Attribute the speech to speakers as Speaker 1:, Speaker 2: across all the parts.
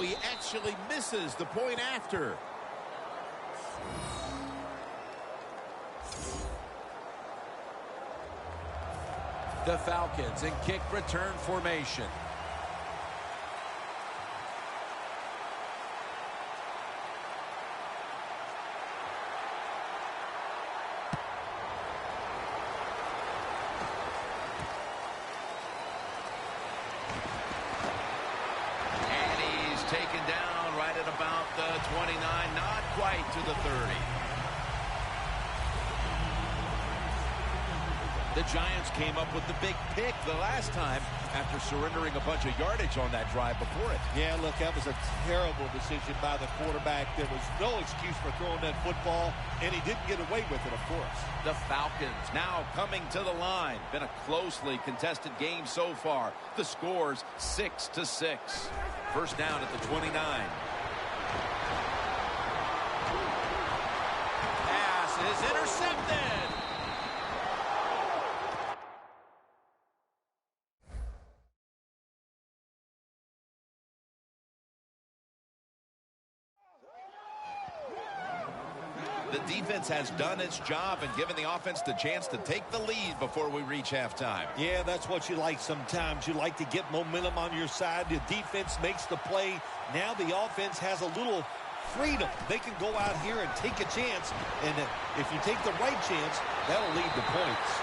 Speaker 1: he actually misses the point after.
Speaker 2: The Falcons in kick return formation.
Speaker 1: Taken down right at about the 29, not quite to the 30. The Giants came up with the big pick the last time after surrendering a bunch of yardage on that drive before it.
Speaker 3: Yeah, look, that was a terrible decision by the quarterback. There was no excuse for throwing that football, and he didn't get away with it, of course.
Speaker 1: The Falcons now coming to the line. Been a closely contested game so far. The score's 6-6. First down at the 29. Pass is intercepted. The defense has done its job and given the offense the chance to take the lead before we reach halftime.
Speaker 3: Yeah, that's what you like sometimes. You like to get momentum on your side. The defense makes the play. Now the offense has a little freedom. They can go out here and take a chance, and if you take the right chance, that'll lead to points.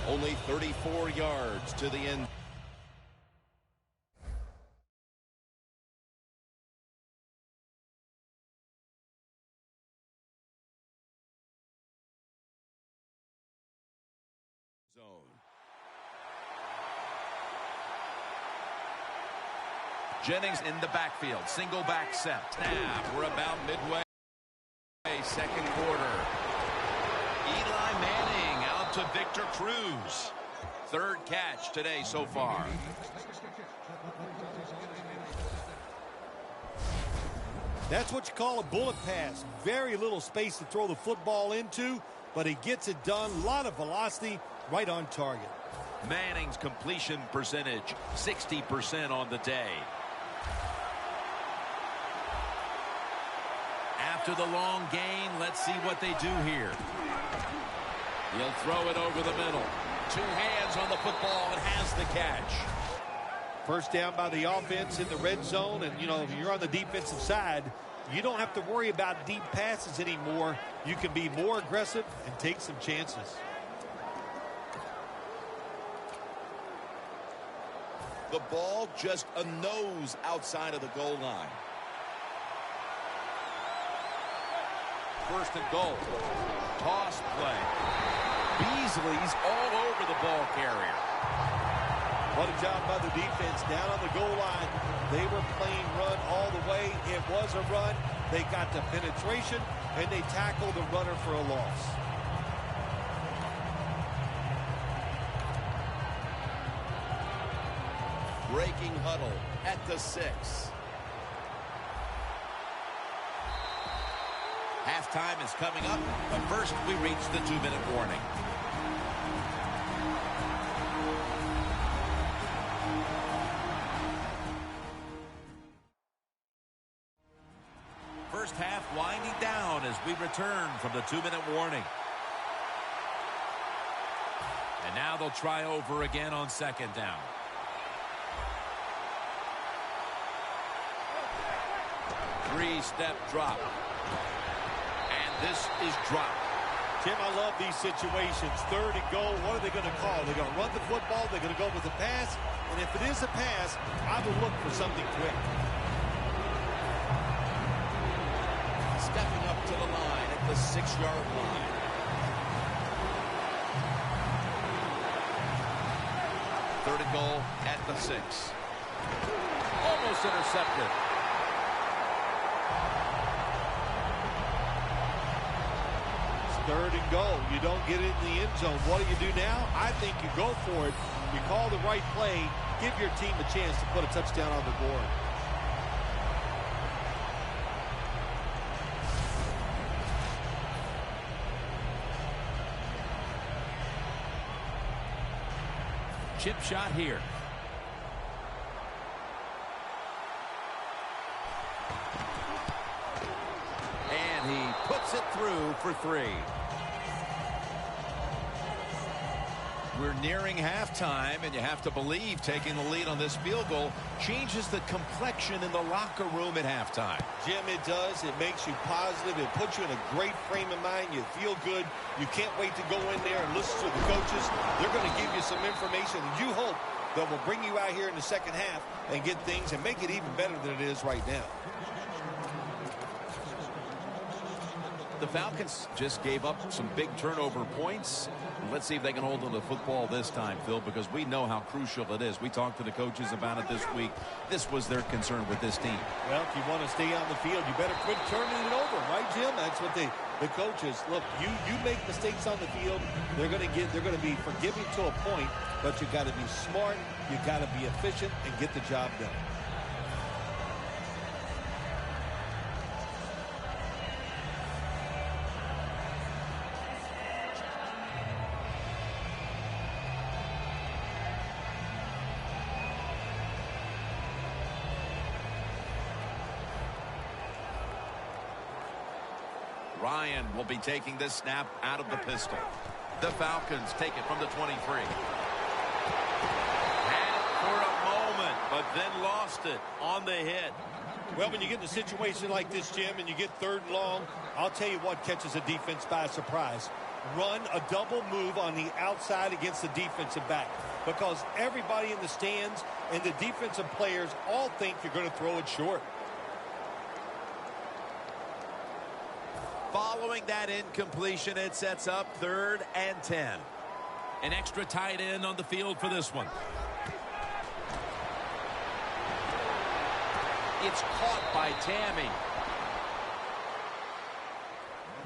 Speaker 1: Only 34 yards to the end. Zone. Jennings in the backfield. Single back set. Snap. We're about midway. Second quarter. Eli Manning out to Victor Cruz. Third catch today so far.
Speaker 3: That's what you call a bullet pass. Very little space to throw the football into, but he gets it done. A lot of velocity, right on target.
Speaker 1: Manning's completion percentage, 60% on the day. After the long gain, let's see what they do here. He'll throw it over the middle. Two hands on the football and has the catch.
Speaker 3: First down by the offense in the red zone, and, you know, if you're on the defensive side, you don't have to worry about deep passes anymore. You can be more aggressive and take some chances.
Speaker 1: The ball just a nose outside of the goal line. First and goal. Toss play. Beasley's all over the ball carrier.
Speaker 3: What a job by the defense down on the goal line. They were playing run all the way. It was a run. They got the penetration, and they tackled the runner for a loss.
Speaker 1: Breaking huddle at the 6. Halftime is coming up, but first we reach the 2-minute warning. First half winding down as we return from the 2-minute warning. And now they'll try over again on second down. Three-step drop. And this is dropped.
Speaker 3: Tim, I love these situations. Third and goal, what are they going to call? They're going to run the football, they're going to go with the pass, and if it is a pass, I will look for something quick.
Speaker 1: Stepping up to the line at the 6-yard line. Third and goal at the 6. Almost intercepted.
Speaker 3: Third and goal. You don't get it in the end zone. What do you do now? I think you go for it. You call the right play. Give your team a chance to put a touchdown on the board.
Speaker 2: Chip shot here. And he puts it through for 3.
Speaker 1: We're nearing halftime, and you have to believe taking the lead on this field goal changes the complexion in the locker room at halftime.
Speaker 3: Jim, it does. It makes you positive. It puts you in a great frame of mind. You feel good. You can't wait to go in there and listen to the coaches. They're going to give you some information that you hope that will bring you out here in the second half and get things and make it even better than it is right now.
Speaker 2: The Falcons just gave up some big turnover points. Let's see if they can hold on to the football this time, Phil, because we know how crucial it is. We talked to the coaches about it this week. This was their concern with this team.
Speaker 3: Well, if you want to stay on the field, you better quit turning it over, right, Jim? That's what the coaches look. You make mistakes on the field, they're going to be forgiving to a point, but you got to be smart, you got to be efficient, and get the job done.
Speaker 1: Ryan will be taking this snap out of the pistol. The Falcons take it from the 23. Had it for a moment, but then lost it on the hit.
Speaker 3: Well, when you get in a situation like this, Jim, and you get third and long, I'll tell you what catches a defense by surprise. Run a double move on the outside against the defensive back, because everybody in the stands and the defensive players all think you're going to throw it short.
Speaker 2: Following that incompletion, it sets up 3rd and 10. An extra tight end on the field for this one. It's caught by Tammy.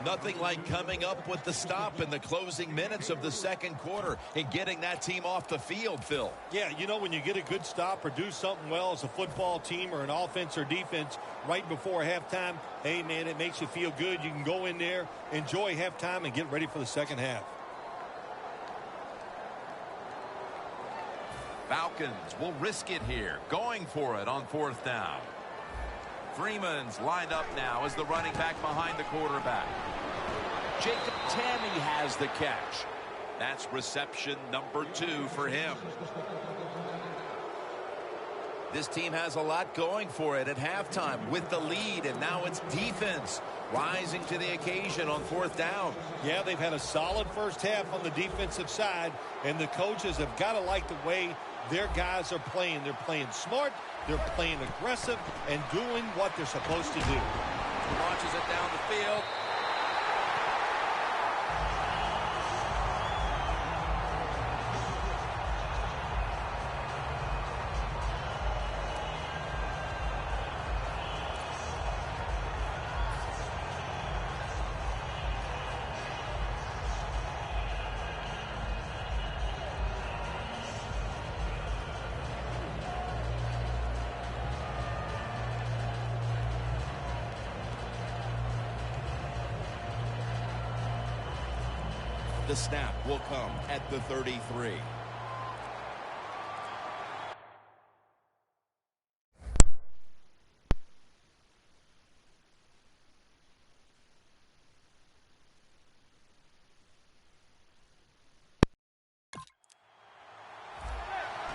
Speaker 1: Nothing like coming up with the stop in the closing minutes of the second quarter and getting that team off the field, Phil.
Speaker 3: Yeah, you know, when you get a good stop or do something well as a football team or an offense or defense right before halftime, hey, man, it makes you feel good. You can go in there, enjoy halftime, and get ready for the second half.
Speaker 1: Falcons will risk it here, going for it on 4th down. Freeman's lined up now as the running back behind the quarterback. Jacob Tammy has the catch. That's reception number 2 for him. This team has a lot going for it at halftime with the lead, and now it's defense rising to the occasion on 4th down.
Speaker 3: Yeah, they've had a solid first half on the defensive side, and the coaches have got to like the way their guys are playing. They're playing smart, they're playing aggressive, and doing what they're supposed to do.
Speaker 2: Launches it down the field.
Speaker 1: The snap will come at the 33.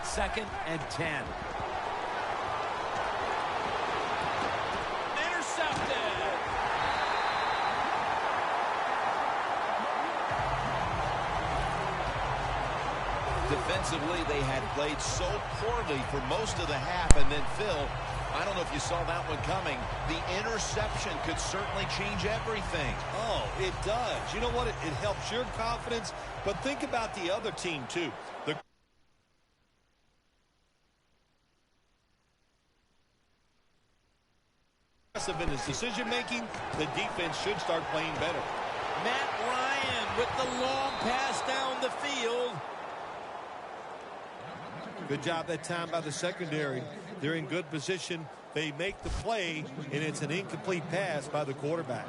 Speaker 2: Second and 10. Intercepted.
Speaker 1: Defensively, they had played so poorly for most of the half, and then Phil, I don't know if you saw that one coming. The interception could certainly change everything.
Speaker 3: Oh, it does. You know what? It helps your confidence, but think about the other team, too. In his decision-making, the defense should start playing better.
Speaker 4: Matt Ryan with the long pass down the field.
Speaker 3: Good job that time by the secondary. They're in good position. They make the play, and it's an incomplete pass by the quarterback.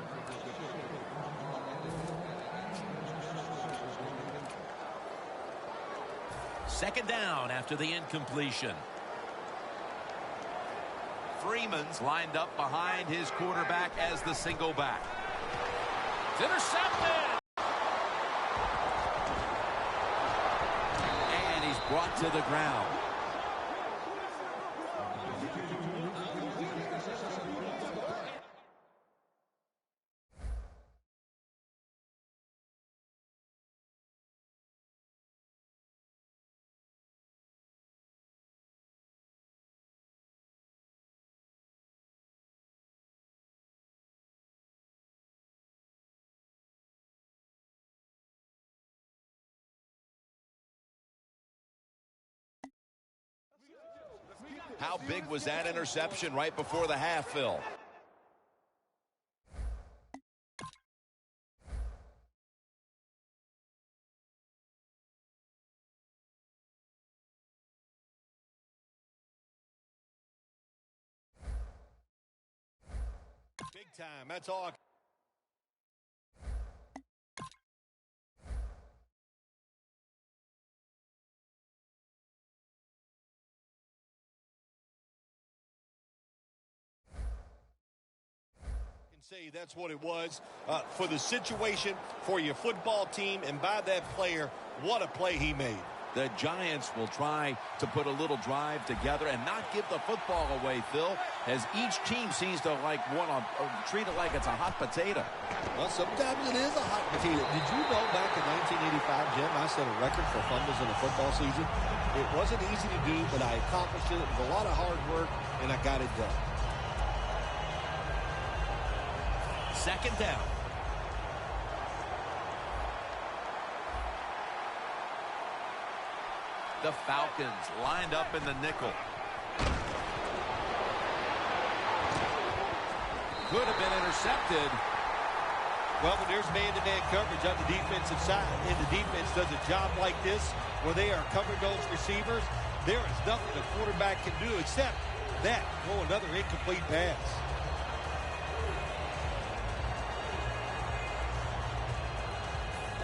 Speaker 4: Second down after the incompletion.
Speaker 2: Freeman's lined up behind his quarterback as the single back.
Speaker 4: It's intercepted.
Speaker 2: And he's brought to the ground. How big was that interception right before the half, Phil?
Speaker 3: Big time. That's all. Say that's what it was for the situation, for your football team, and by that player. What a play he made.
Speaker 2: The Giants will try to put a little drive together and not give the football away, Phil, as each team seems to treat it like it's a hot potato.
Speaker 3: Well, sometimes it is a hot potato. Did you know back in 1985, Jim, I set a record for fumbles in a football season? It wasn't easy to do, but I accomplished it. It was a lot of hard work, and I got it done.
Speaker 4: Second down.
Speaker 2: The Falcons lined up in the nickel. Could have been intercepted.
Speaker 3: Well, when there's man-to-man coverage on the defensive side, and the defense does a job like this, where they are covering those receivers, there is nothing the quarterback can do except that, throw another incomplete pass.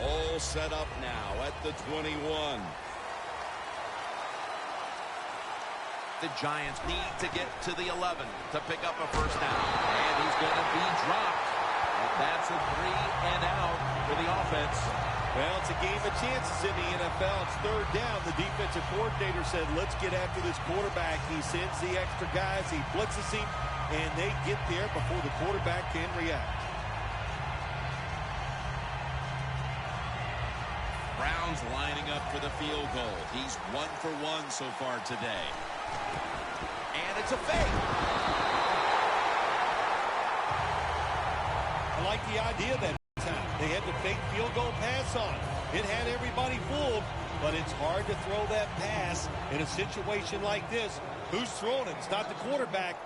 Speaker 2: All set up now at the 21. The Giants need to get to the 11 to pick up a first down. And he's going to be dropped. And that's a 3 and out for the offense.
Speaker 3: Well, it's a game of chances in the NFL. It's third down. The defensive coordinator said, let's get after this quarterback. He sends the extra guys. He blitzes him. And they get there before the quarterback can react.
Speaker 2: Browns lining up for the field goal. He's 1 for 1 so far today. And it's a fake.
Speaker 3: I like the idea that time. They had the fake field goal pass on. It had everybody fooled, but it's hard to throw that pass in a situation like this. Who's throwing it? It's not the quarterback.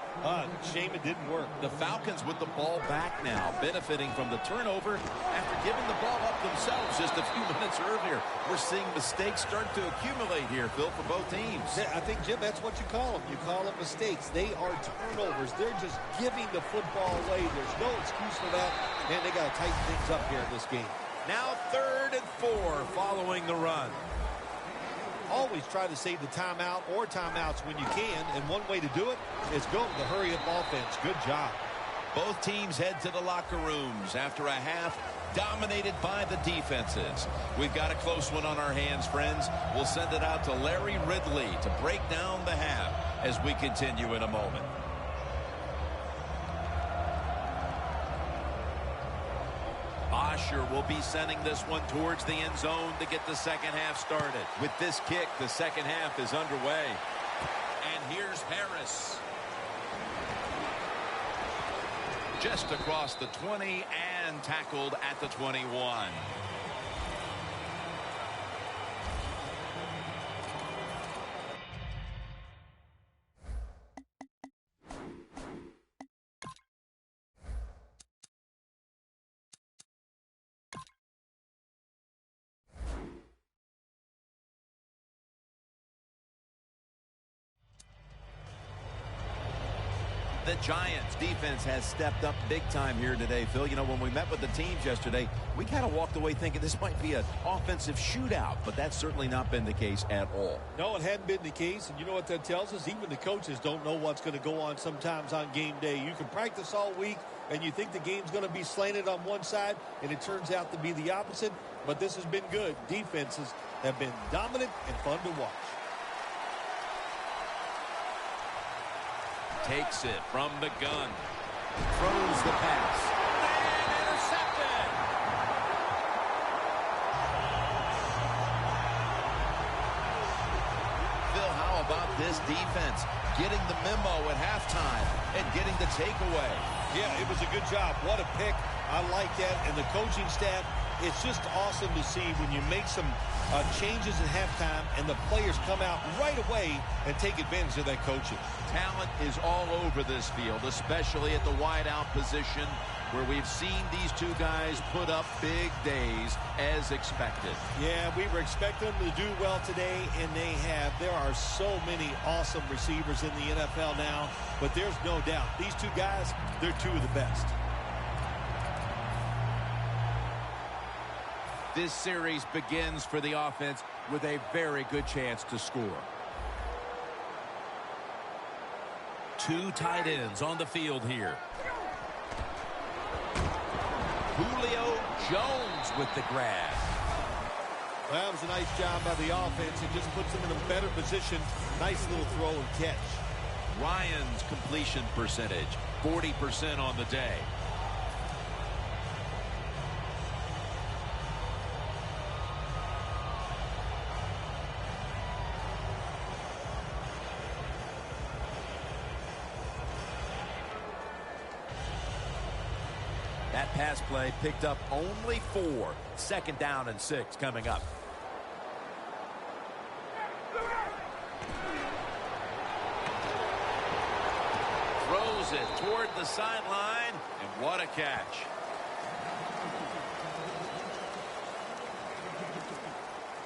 Speaker 3: Shame it didn't work.
Speaker 2: The Falcons with the ball back now, benefiting from the turnover after giving the ball up themselves just a few minutes earlier. We're seeing mistakes start to accumulate here, Phil, for both teams.
Speaker 3: I think, Jim, that's what you call them. You call them mistakes. They are turnovers. They're just giving the football away. There's no excuse for that. Man, they got to tighten things up here in this game.
Speaker 2: Now 3rd and 4 following the run.
Speaker 3: Always try to save the timeout or timeouts when you can, and one way to do it is go to the hurry-up offense. Good job.
Speaker 2: Both teams head to the locker rooms after a half dominated by the defenses. We've got a close one on our hands, friends. We'll send it out to Larry Ridley to break down the half as we continue in a moment. Bosher will be sending this one towards the end zone to get the second half started. With this kick, the second half is underway. And here's Harris. Just across the 20 and tackled at the 21. The Giants defense has stepped up big time here today, Phil. You know, when we met with the teams yesterday, we kind of walked away thinking this might be an offensive shootout, but that's certainly not been the case at all.
Speaker 3: No, it hadn't been the case, and you know what that tells us? Even the coaches don't know what's going to go on sometimes on game day. You can practice all week, and you think the game's going to be slanted on one side, and it turns out to be the opposite, but this has been good. Defenses have been dominant and fun to watch.
Speaker 1: Takes it from the gun.
Speaker 2: Throws the pass.
Speaker 1: And intercepted.
Speaker 2: Phil, how about this defense? Getting the memo at halftime and getting the takeaway.
Speaker 3: Yeah, it was a good job. What a pick. I like that. And the coaching staff, it's just awesome to see when you make some changes at halftime and the players come out right away and take advantage of that coaching.
Speaker 1: Talent is all over this field, especially at the wideout position, where we've seen these two guys put up big days as expected.
Speaker 3: Yeah, we were expecting them to do well today, and they have. There are so many awesome receivers in the NFL now, but there's no doubt. These two guys, they're two of the best.
Speaker 1: This series begins for the offense with a very good chance to score. Two tight ends on the field here. Julio Jones with the grab.
Speaker 3: Well, that was a nice job by the offense. It just puts them in a better position. Nice little throw and catch.
Speaker 1: Ryan's completion percentage, 40% on the day. That pass play picked up only 4. Second down and 6 coming up. Throws it toward the sideline, and what a catch.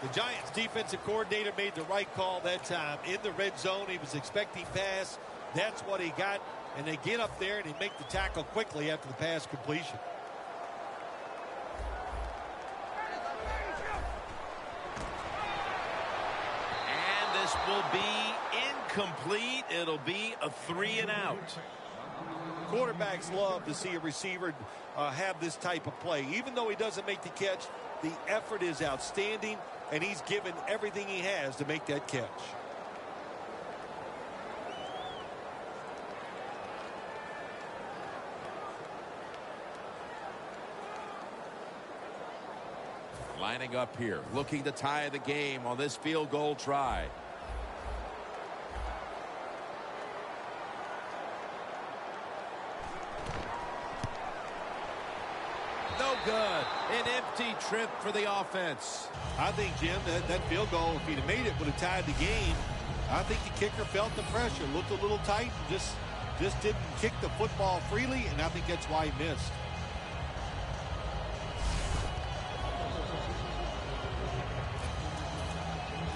Speaker 3: The Giants defensive coordinator made the right call that time. In the red zone, he was expecting pass. That's what he got. And they get up there and they make the tackle quickly after the pass completion.
Speaker 1: And this will be incomplete. It'll be a 3 and out.
Speaker 3: Quarterbacks love to see a receiver have this type of play. Even though he doesn't make the catch, the effort is outstanding, and he's given everything he has to make that catch.
Speaker 1: Lining up here, looking to tie the game on this field goal try. No good. An empty trip for the offense.
Speaker 3: I think, Jim, that field goal, if he'd have made it, would have tied the game. I think the kicker felt the pressure, looked a little tight, and just didn't kick the football freely, and I think that's why he missed.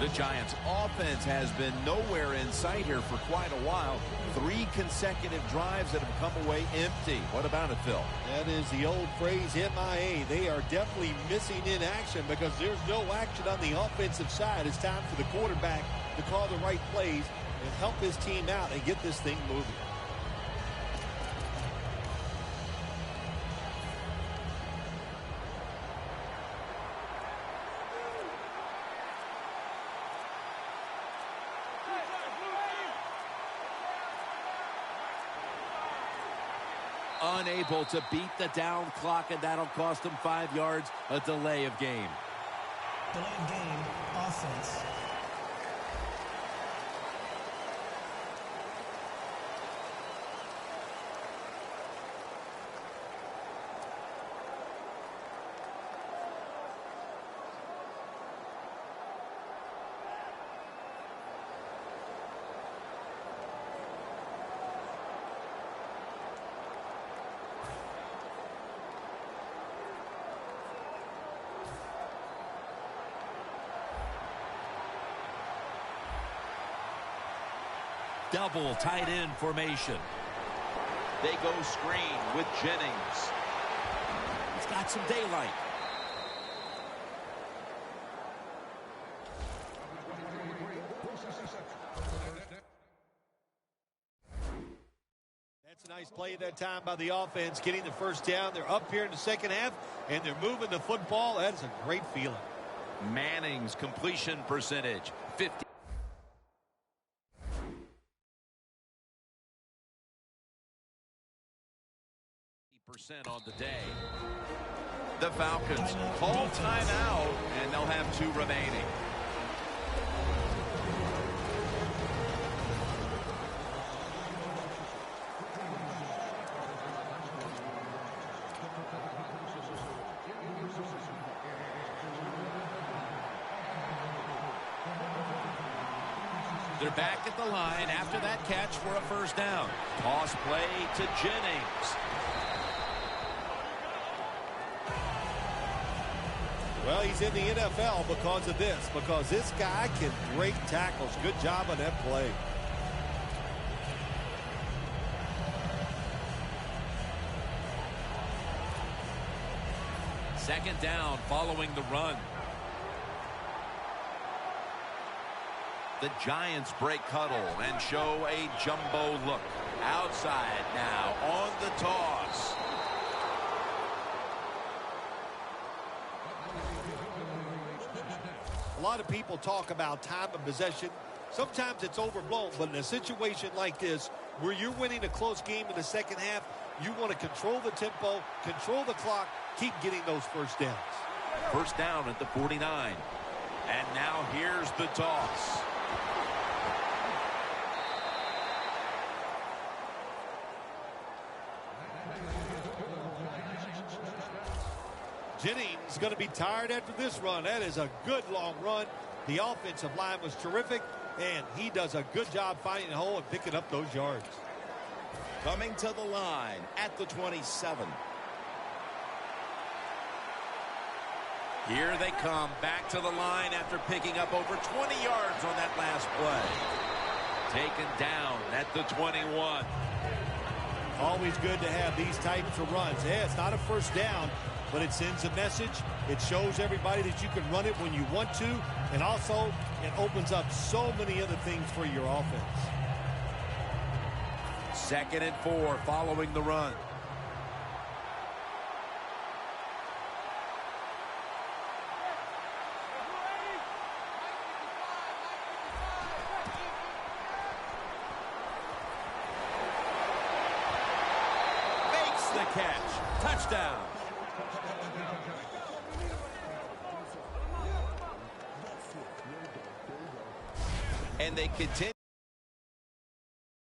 Speaker 1: The Giants' offense has been nowhere in sight here for quite a while. 3 consecutive drives that have come away empty. What about it, Phil?
Speaker 3: That is the old phrase, MIA. They are definitely missing in action because there's no action on the offensive side. It's time for the quarterback to call the right plays and help his team out and get this thing moving.
Speaker 1: Unable to beat the down clock, and that'll cost them 5 yards, a delay of game.
Speaker 5: Delay of game, offense.
Speaker 1: Double tight end formation.
Speaker 2: They go screen with Jennings. He's got some daylight.
Speaker 3: That's a nice play that time by the offense, getting the first down. They're up here in the second half, and they're moving the football. That is a great feeling.
Speaker 2: Manning's completion percentage, 50%. On the day. The Falcons call timeout, and they'll have 2 remaining. They're back at the line after that catch for a first down. Toss play to Jennings.
Speaker 3: Well, he's in the NFL because of this, because this guy can break tackles. Good job on that play.
Speaker 2: Second down following the run. The Giants break huddle and show a jumbo look. Outside now on the toss.
Speaker 3: A lot of people talk about time of possession. Sometimes it's overblown, but in a situation like this, where you're winning a close game in the second half, you want to control the tempo, control the clock, keep getting those first downs.
Speaker 2: First down at the 49. And now here's the toss.
Speaker 3: Jennings going to be tired after this run. That is a good long run. The offensive line was terrific, and he does a good job finding the hole and picking up those yards.
Speaker 1: Coming to the line at the 27.
Speaker 2: Here they come back to the line after picking up over 20 yards on that last play. Taken down at the 21.
Speaker 3: Always good to have these types of runs. Yeah, it's not a first down, but it sends a message. It shows everybody that you can run it when you want to, and also it opens up so many other things for your offense.
Speaker 2: 2nd and 4 following the run. Makes the catch. Touchdown. And they continue.